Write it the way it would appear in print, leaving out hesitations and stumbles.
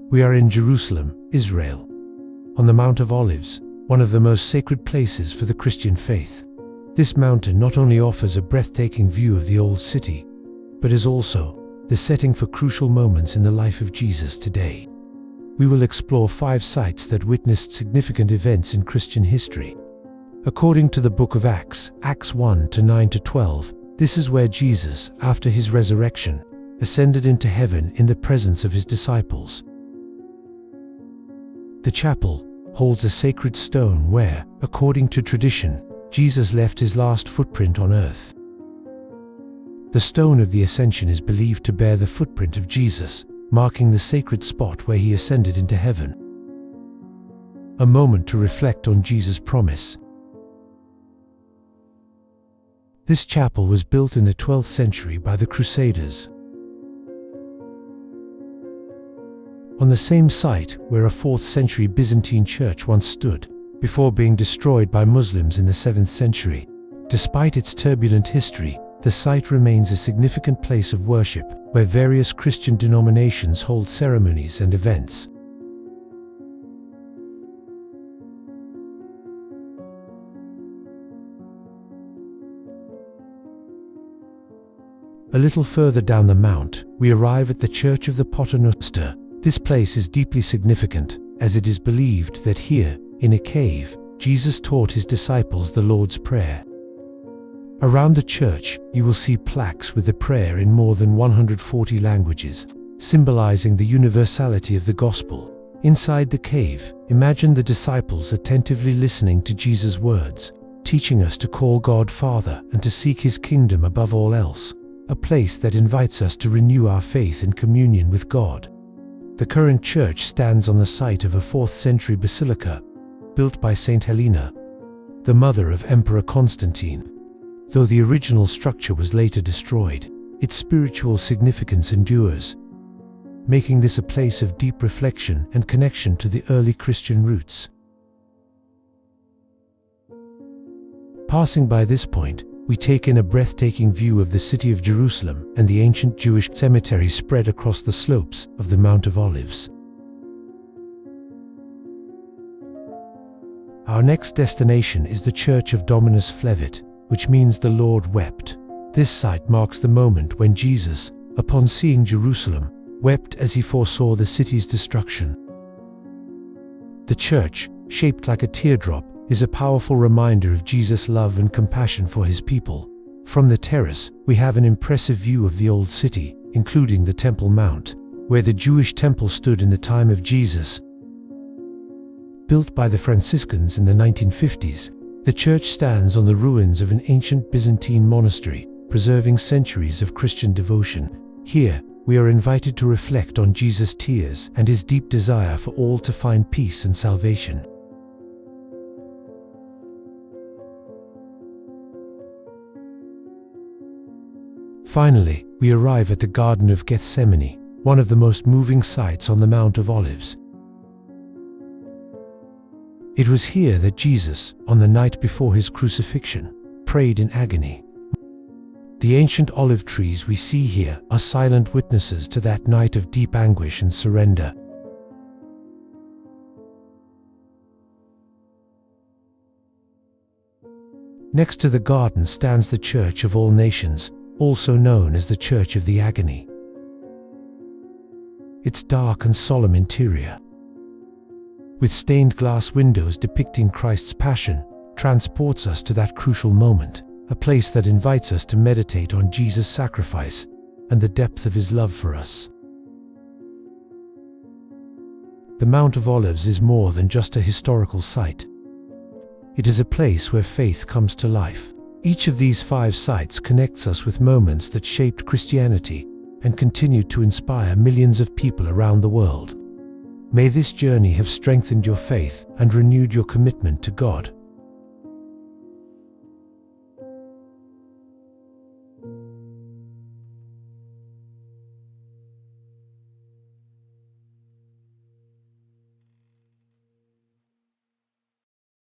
We are in Jerusalem, Israel, on the Mount of Olives, one of the most sacred places for the Christian faith. This mountain not only offers a breathtaking view of the old city, but is also the setting for crucial moments in the life of Jesus today. We will explore 5 sites that witnessed significant events in Christian history. According to the book of Acts, Acts 1-9-12, this is where Jesus, after his resurrection, ascended into heaven in the presence of his disciples. The chapel holds a sacred stone where, according to tradition, Jesus left his last footprint on earth. The stone of the Ascension is believed to bear the footprint of Jesus, marking the sacred spot where he ascended into heaven. A moment to reflect on Jesus' promise. This chapel was built in the 12th century by the Crusaders. On the same site where a 4th century Byzantine church once stood, before being destroyed by Muslims in the 7th century. Despite its turbulent history, the site remains a significant place of worship, where various Christian denominations hold ceremonies and events. A little further down the mount, we arrive at the Church of the Pater Noster. This place is deeply significant, as it is believed that here, in a cave, Jesus taught his disciples the Lord's Prayer. Around the church, you will see plaques with the prayer in more than 140 languages, symbolizing the universality of the gospel. Inside the cave, imagine the disciples attentively listening to Jesus' words, teaching us to call God Father and to seek his kingdom above all else, a place that invites us to renew our faith in communion with God. The current church stands on the site of a 4th century basilica, built by Saint Helena, the mother of Emperor Constantine. Though the original structure was later destroyed, its spiritual significance endures, making this a place of deep reflection and connection to the early Christian roots. Passing by this point, we take in a breathtaking view of the city of Jerusalem and the ancient Jewish cemetery spread across the slopes of the Mount of Olives. Our next destination is the Church of Dominus Flevit, which means the Lord wept. This site marks the moment when Jesus, upon seeing Jerusalem, wept as he foresaw the city's destruction. The church, shaped like a teardrop, is a powerful reminder of Jesus' love and compassion for his people. From the terrace, we have an impressive view of the old city, including the Temple Mount, where the Jewish temple stood in the time of Jesus. Built by the Franciscans in the 1950s, the church stands on the ruins of an ancient Byzantine monastery, preserving centuries of Christian devotion. Here, we are invited to reflect on Jesus' tears and his deep desire for all to find peace and salvation. Finally, we arrive at the Garden of Gethsemane, one of the most moving sights on the Mount of Olives. It was here that Jesus, on the night before his crucifixion, prayed in agony. The ancient olive trees we see here are silent witnesses to that night of deep anguish and surrender. Next to the garden stands the Church of All Nations, also known as the Church of the Agony. Its dark and solemn interior, with stained glass windows depicting Christ's passion, transports us to that crucial moment, a place that invites us to meditate on Jesus' sacrifice and the depth of his love for us. The Mount of Olives is more than just a historical site. It is a place where faith comes to life. Each of these 5 sites connects us with moments that shaped Christianity and continued to inspire millions of people around the world. May this journey have strengthened your faith and renewed your commitment to God.